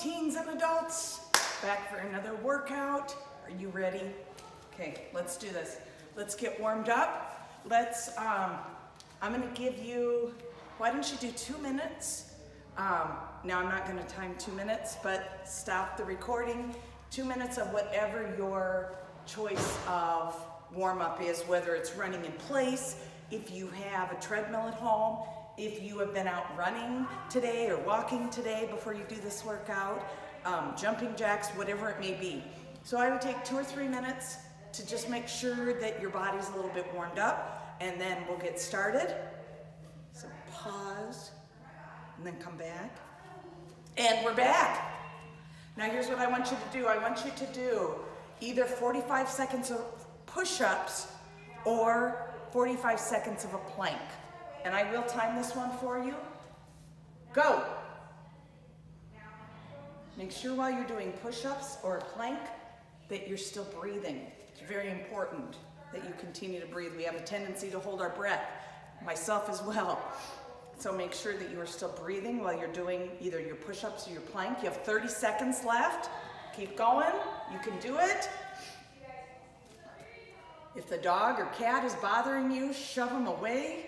teens and adults, back for another workout. Are you ready? Okay, let's do this. Let's get warmed up. I'm gonna give you, why don't you do 2 minutes? Now I'm not gonna time 2 minutes, but stop the recording. 2 minutes of whatever your choice of warm up is, whether it's running in place, if you have a treadmill at home, if you have been out running today or walking today before you do this workout, jumping jacks, whatever it may be. So I would take 2 or 3 minutes to just make sure that your body's a little bit warmed up, and then we'll get started. So pause, and then come back. And we're back. Now here's what I want you to do. I want you to do either 45 seconds of push-ups or 45 seconds of a plank. And I will time this one for you. Go. Make sure while you're doing push-ups or a plank that you're still breathing. It's very important that you continue to breathe. We have a tendency to hold our breath, myself as well. So make sure that you are still breathing while you're doing either your push-ups or your plank. You have 30 seconds left. Keep going. You can do it. If the dog or cat is bothering you, shove them away.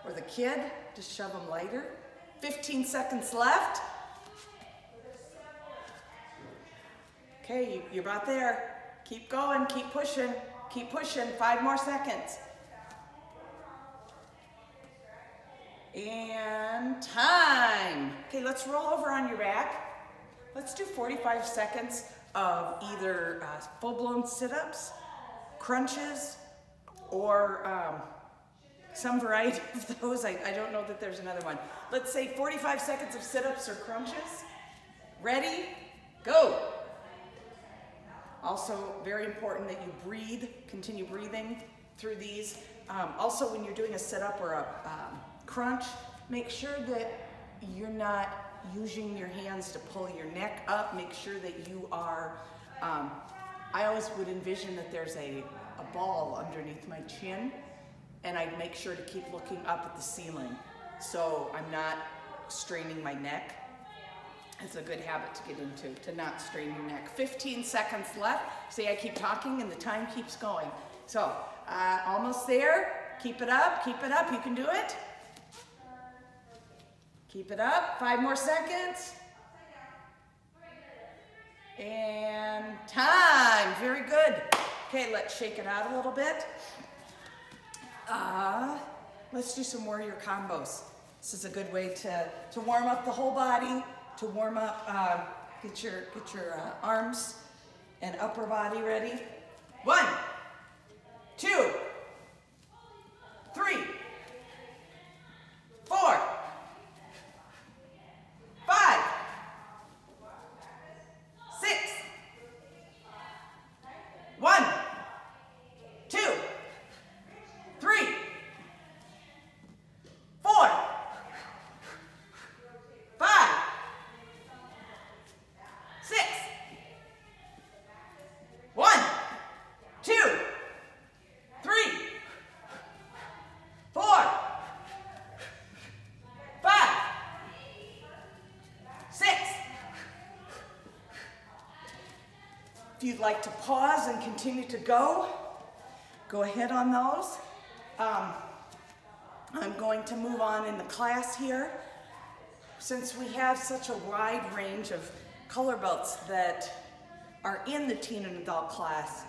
Or the kid, just shove them lighter. 15 seconds left. Okay, you're about there. Keep going, keep pushing, keep pushing. 5 more seconds. And time. Okay, let's roll over on your back. Let's do 45 seconds of either full-blown sit-ups, crunches, or some variety of those. I don't know that there's another one. Let's say 45 seconds of sit-ups or crunches. Ready? Go. Also, very important that you breathe, continue breathing through these. Also, when you're doing a sit-up or a crunch, make sure that you're not using your hands to pull your neck up. Make sure that you are, I always would envision that there's a ball underneath my chin, and I'd make sure to keep looking up at the ceiling so I'm not straining my neck. It's a good habit to get into, to not strain your neck. 15 seconds left. See, I keep talking and the time keeps going. So, almost there. Keep it up, you can do it. Keep it up, 5 more seconds. And time, very good. Okay, let's shake it out a little bit. Let's do some warrior combos. This is a good way to warm up the whole body, to warm up, get your arms and upper body ready. 1, 2, 3, 4, 5, 6, 1, 2, 3, 4, 5, 6, 1, 2, 3, 4, 5, 6. If you'd like to pause and continue to go ahead on those. I'm going to move on in the class here. Since we have such a wide range of color belts that are in the teen and adult class,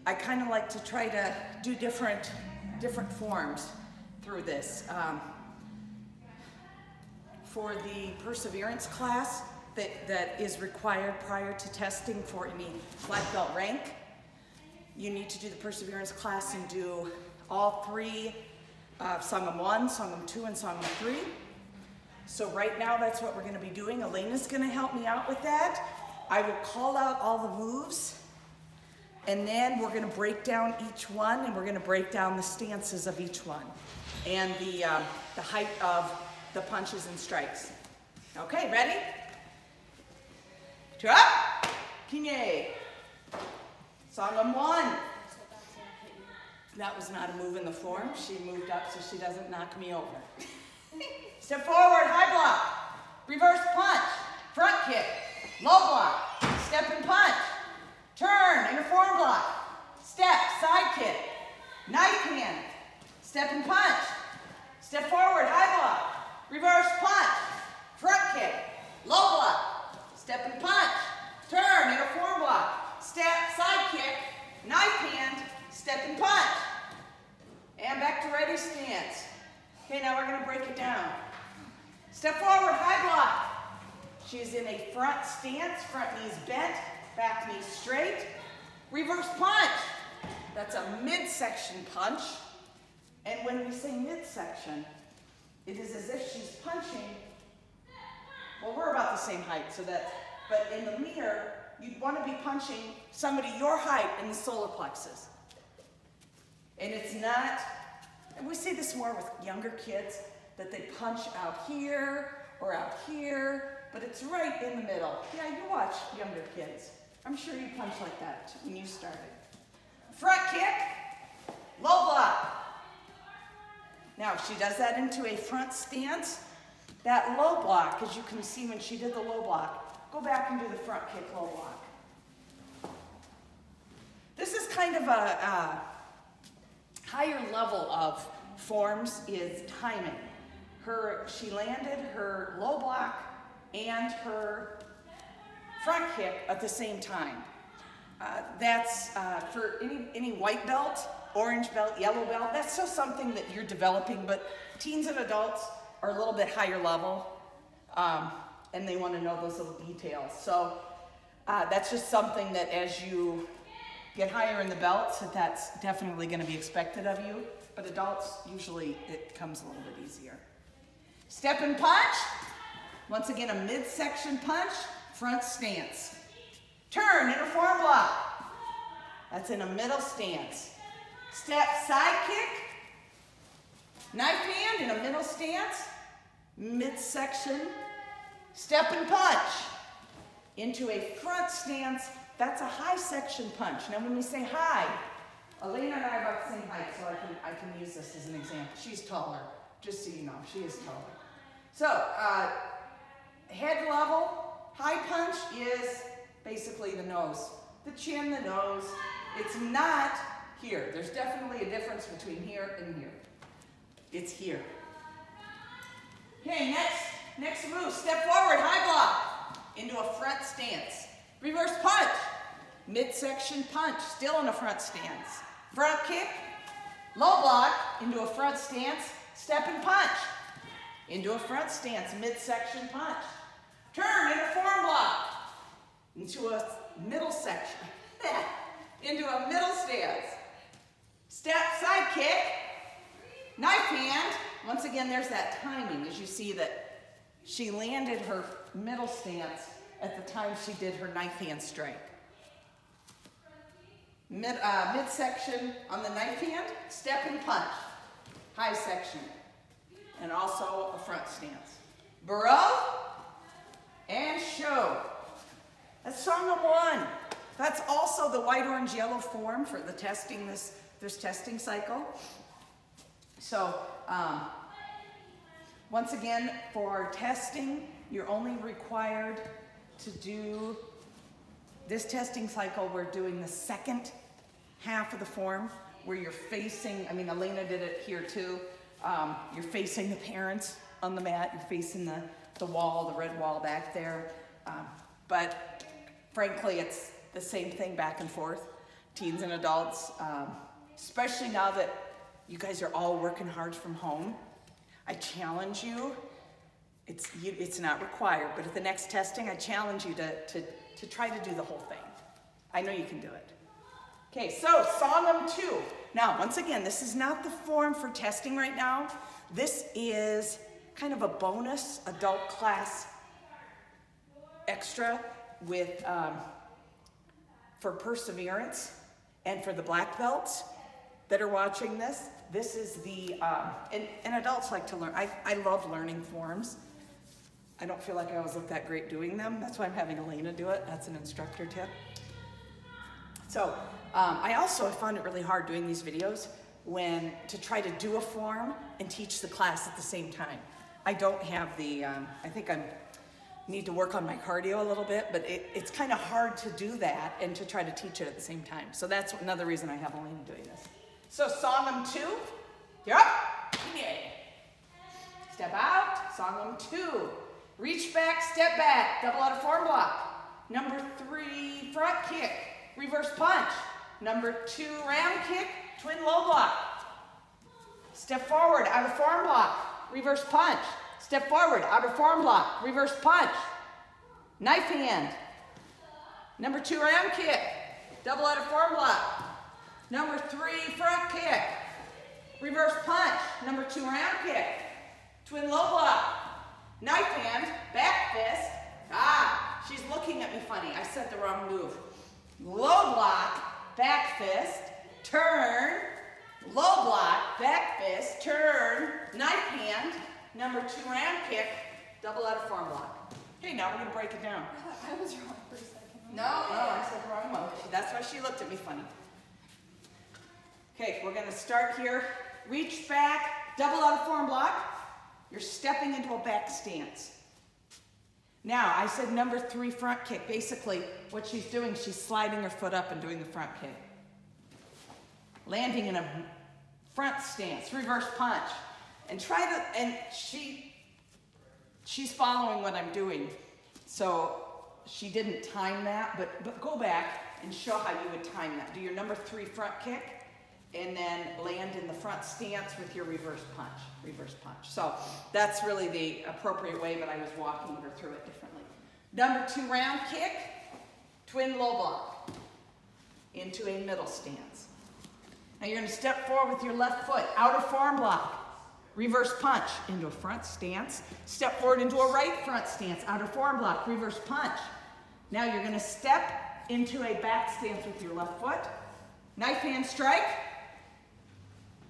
I kind of like to try to do different forms through this. For the perseverance class that is required prior to testing for any black belt rank, you need to do the perseverance class and do all 3, Sangam 1, Sangam 2, and Sangam 3. So right now that's what we're going to be doing. Elena's going to help me out with that. I will call out all the moves, and then we're going to break down each one, and we're going to break down the stances of each one and the height of the punches and strikes. Okay, ready? 2 up, Kinye. Sangam 1. That was not a move in the form. She moved up so she doesn't knock me over. Step forward, high block. Reverse punch. Front kick, low block, step and punch, turn, inner forearm block, step, side kick, knife hand, step and punch, step forward, high block, reverse punch, front kick, low block, step and punch, turn, inner forearm block, step, side kick, knife hand, step and punch. And back to ready stance. Okay, now we're gonna break it down. Step forward, high block. She's in a front stance, front knees bent, back knees straight. Reverse punch. That's a midsection punch. And when we say midsection, it is as if she's punching, well, we're about the same height, so that, but in the mirror, you'd want to be punching somebody your height in the solar plexus. And it's not, and we see this more with younger kids, that they punch out here or out here, but it's right in the middle. Yeah, you watch younger kids. I'm sure you punch like that when you started. Front kick, low block. Now, she does that into a front stance. That low block, as you can see when she did the low block, go back and do the front kick, low block. This is kind of a higher level of forms is timing. She landed her low block and her front kick at the same time. That's for any white belt, orange belt, yellow belt, that's still something that you're developing, but teens and adults are a little bit higher level, and they want to know those little details. So that's just something that as you get higher in the belts, that's definitely going to be expected of you, but adults, usually it comes a little bit easier. Step and punch. Once again, a midsection punch, front stance. Turn, inner forearm block. That's in a middle stance. Step, side kick. Knife hand in a middle stance. Midsection. Step and punch. Into a front stance. That's a high section punch. Now when we say high, Elena and I are about the same height, so I can use this as an example. She's taller, just so you know, she is taller. So, head level, high punch is basically the nose. The chin, the nose. It's not here. There's definitely a difference between here and here. It's here. Okay, next move. Step forward, high block, into a front stance. Reverse punch, midsection punch, still in a front stance. Front kick, low block, into a front stance, step and punch. Into a front stance, midsection punch. Turn, inner forearm block, into a middle section, into a middle stance. Step, side kick, knife hand. Once again, there's that timing, as you see that she landed her middle stance at the time she did her knife hand strike. Midsection on the knife hand, step and punch, high section, and also a front stance. Burrow and show. That's song number 1. That's also the white, orange, yellow form for the testing, this testing cycle. So, once again, for testing, you're only required to do this testing cycle. We're doing the second half of the form where you're facing, I mean, Elena did it here too. You're facing the parents on the mat, you're facing the wall, the red wall back there. But frankly, it's the same thing back and forth, teens and adults, especially now that you guys are all working hard from home. I challenge you, it's not required, but at the next testing, I challenge you to try to do the whole thing. I know you can do it. Okay, so song 2. Now, once again, this is not the form for testing right now. This is kind of a bonus adult class extra with for perseverance and for the black belts that are watching this. This is the, and adults like to learn. I love learning forms. I don't feel like I always look that great doing them. That's why I'm having Elena do it. That's an instructor tip. So I also found it really hard doing these videos to try to do a form and teach the class at the same time. I don't have the, I think need to work on my cardio a little bit, but it's kind of hard to do that and to try to teach it at the same time. So that's another reason I have Elena doing this. So Sangam 2, you're up. Yay. Step out, Sangam 2. Reach back, step back, double out of form block. Number 3, front kick, reverse punch. Number 2, round kick, twin low block. Step forward, out of form block, reverse punch. Step forward, out of form block, reverse punch. Knife hand. Number 2, round kick, double out of form block. Number 3, front kick, reverse punch. Number 2, round kick, twin low block. Knife hand, back fist. Ah, she's looking at me funny. I said the wrong move. Low block, back fist, turn, low block, back fist, turn, knife hand, number 2, round kick, double out of form block. Okay, now we're gonna break it down. I was wrong for a second. No, I said the wrong move. That's why she looked at me funny. Okay, we're gonna start here. Reach back, double out of form block. You're stepping into a back stance. Now, I said number 3, front kick. Basically, what she's doing, she's sliding her foot up and doing the front kick. Landing in a front stance, reverse punch. And she's following what I'm doing. So she didn't time that, but go back and show how you would time that. Do your number 3 front kick, and then land in the front stance with your reverse punch. So that's really the appropriate way, but I was walking her through it differently. Number 2, round kick, twin low block, into a middle stance. Now you're gonna step forward with your left foot, out of form block, reverse punch, into a front stance, step forward into a right front stance, out of form block, reverse punch. Now you're gonna step into a back stance with your left foot, knife hand strike,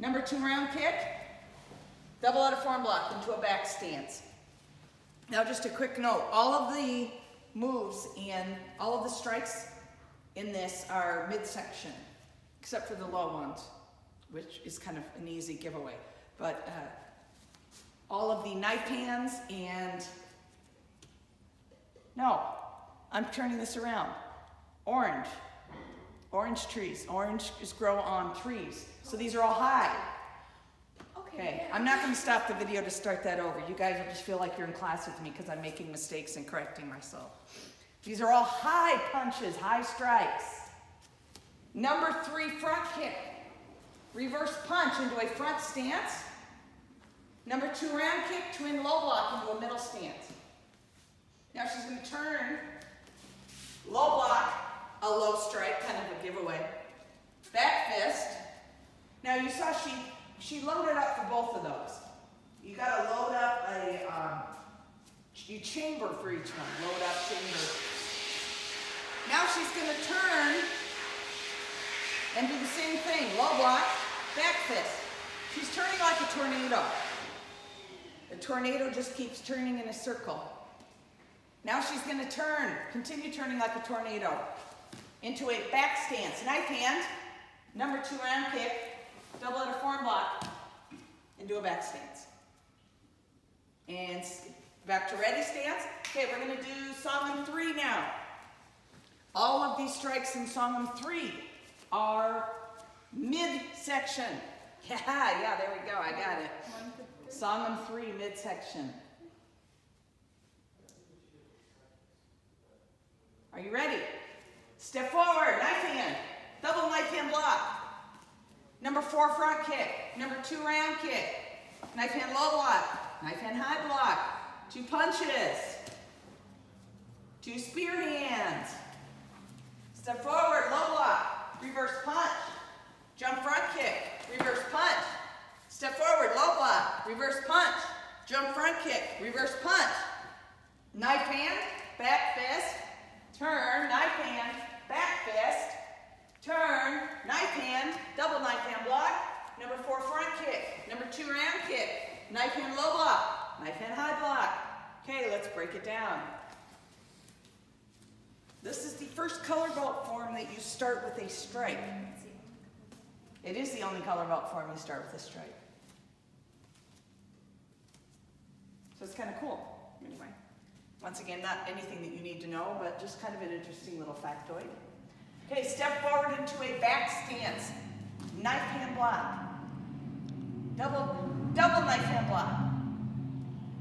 number 2, round kick, double out of form block into a back stance. Now just a quick note, all of the moves and all of the strikes in this are midsection, except for the low ones, which is kind of an easy giveaway. But all of the knife hands and, no, I'm turning this around. Orange trees. Oranges grow on trees. So these are all high. Okay, I'm not going to stop the video to start that over. You guys will just feel like you're in class with me because I'm making mistakes and correcting myself. These are all high punches, high strikes. Number 3, front kick. Reverse punch into a front stance. Number 2, round kick, twin low block into a middle stance. Now she's going to turn, low block, a low strike, kind of a giveaway. Back fist. Now you saw she loaded up for both of those. You got to load up you chamber for each one. Load up, chamber. Now she's going to turn and do the same thing. Low block, back fist. She's turning like a tornado. The tornado just keeps turning in a circle. Now she's going to turn, continue turning like a tornado, into a back stance. Knife hand, number 2, round kick, double out of form block, into a back stance. And back to ready stance. Okay, we're going to do Sangam 3 now. All of these strikes in Sangam 3 are midsection. Yeah, there we go, I got it. Sangam 3, midsection. Are you ready? Step forward, knife hand, double knife hand block. Number 4, front kick. Number 2, round kick. Knife hand low block. Knife hand high block. 2 punches. 2 spear hands. Step forward, low block. Reverse punch. Jump front kick. Reverse punch. Step forward, low block. Reverse punch. Jump front kick. Reverse punch. Knife hand, back fist. Turn, knife hand, back fist. Turn, knife hand, double knife hand block. Number 4, front kick. Number 2, round kick. Knife hand low block. Knife hand high block. Okay, let's break it down. This is the first color belt form that you start with a strike. It is the only color belt form you start with a strike. So it's kind of cool, anyway. Once again, not anything that you need to know, but just kind of an interesting little factoid. Okay, step forward into a back stance. Knife hand block. Double knife hand block.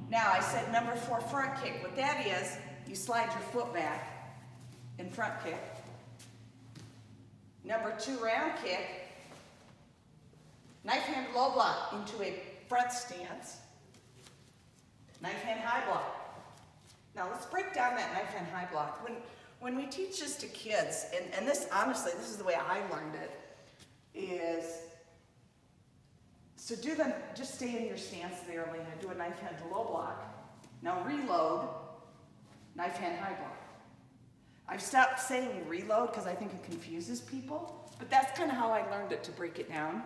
Now, I said number 4 front kick. What that is, you slide your foot back in front kick. Number 2 round kick. Knife hand low block into a front stance. Knife hand high block. Now let's break down that knife hand high block. When we teach this to kids, and this, honestly, this is the way I learned it, is, so do them, just stay in your stance there, Elena, do a knife hand low block. Now reload, knife hand high block. I've stopped saying reload because I think it confuses people, but that's kind of how I learned it, to break it down.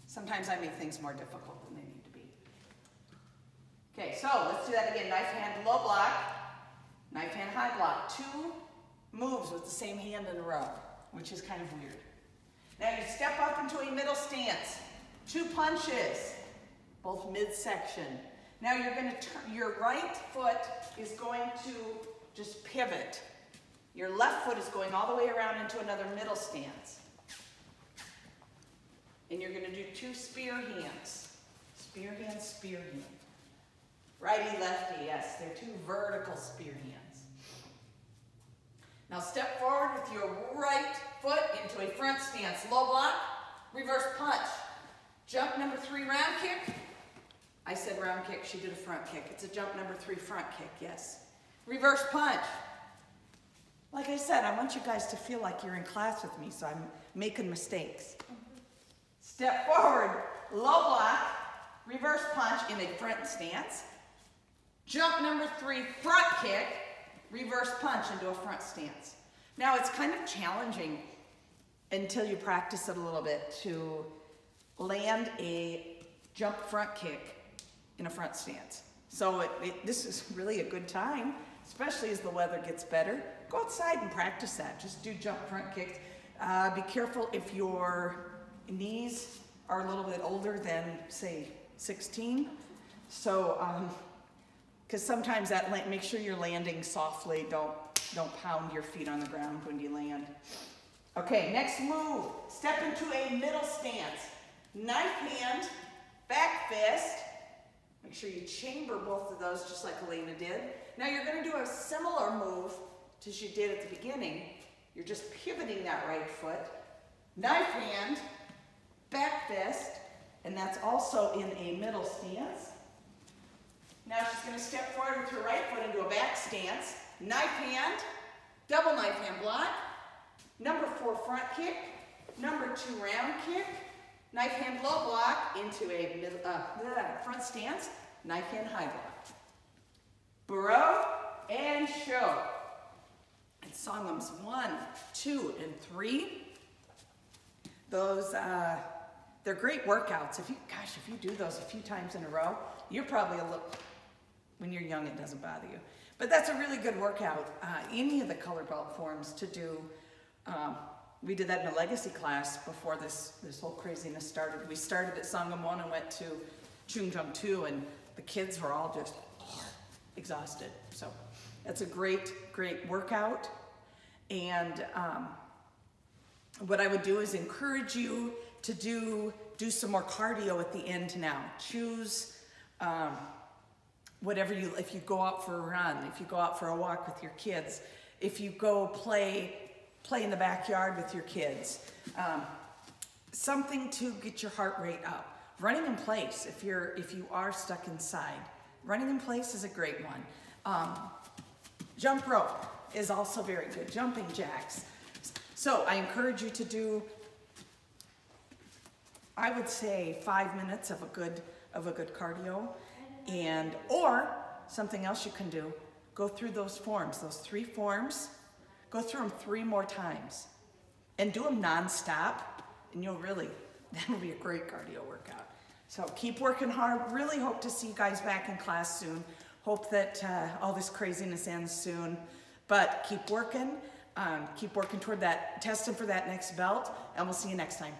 Sometimes I make things more difficult than they need to be. Okay, so let's do that again. Knife hand low block, knife hand high block. 2 moves with the same hand in a row, which is kind of weird. Now you step up into a middle stance. 2 punches, both midsection. Now you're going to turn, your right foot is going to just pivot. Your left foot is going all the way around into another middle stance. And you're going to do 2 spear hands. Spear hand, spear hand. Righty, lefty, yes, they're 2 vertical spear hands. Now step forward with your right foot into a front stance. Low block, reverse punch. Jump number 3 round kick. I said round kick, she did a front kick. It's a jump number 3 front kick, yes. Reverse punch. Like I said, I want you guys to feel like you're in class with me, so I'm making mistakes. Step forward, low block, reverse punch in a front stance. Jump number 3, front kick, reverse punch into a front stance. Now it's kind of challenging until you practice it a little bit to land a jump front kick in a front stance. So this is really a good time, especially as the weather gets better. Go outside and practice that. Just do jump front kicks. Be careful if your knees are a little bit older than, say, 16. So, because sometimes that, make sure you're landing softly. Don't pound your feet on the ground when you land. Okay, next move. Step into a middle stance. Knife hand, back fist. Make sure you chamber both of those just like Elena did. Now you're going to do a similar move to she did at the beginning. You're just pivoting that right foot. Knife hand, back fist, and that's also in a middle stance. Now she's going to step forward with her right foot into a back stance. Knife hand, double knife hand block. Number 4 front kick. Number 2 round kick. Knife hand low block into a middle, front stance. Knife hand high block. Burrow and show. And Sangams 1, 2, and 3. Those, they're great workouts. If you do those a few times in a row, you're probably a little, when you're young it doesn't bother you. But that's a really good workout. Any of the color belt forms to do. We did that in a legacy class before this whole craziness started. We started at Sangam 1 and went to Chungjung 2, and the kids were all just exhausted. So that's a great, great workout. And what I would do is encourage you to do some more cardio at the end now. Choose whatever if you go out for a run, if you go out for a walk with your kids, if you go play in the backyard with your kids, something to get your heart rate up. Running in place, if you are stuck inside, running in place is a great one. Jump rope is also very good. Jumping jacks. So I encourage you to do, I would say 5 minutes of a good cardio, or something else you can do. Go through those forms, those 3 forms. Go through them 3 more times and do them nonstop, and that'll be a great cardio workout. So keep working hard. Really hope to see you guys back in class soon. Hope that all this craziness ends soon, but keep working toward that, testing for that next belt, and we'll see you next time.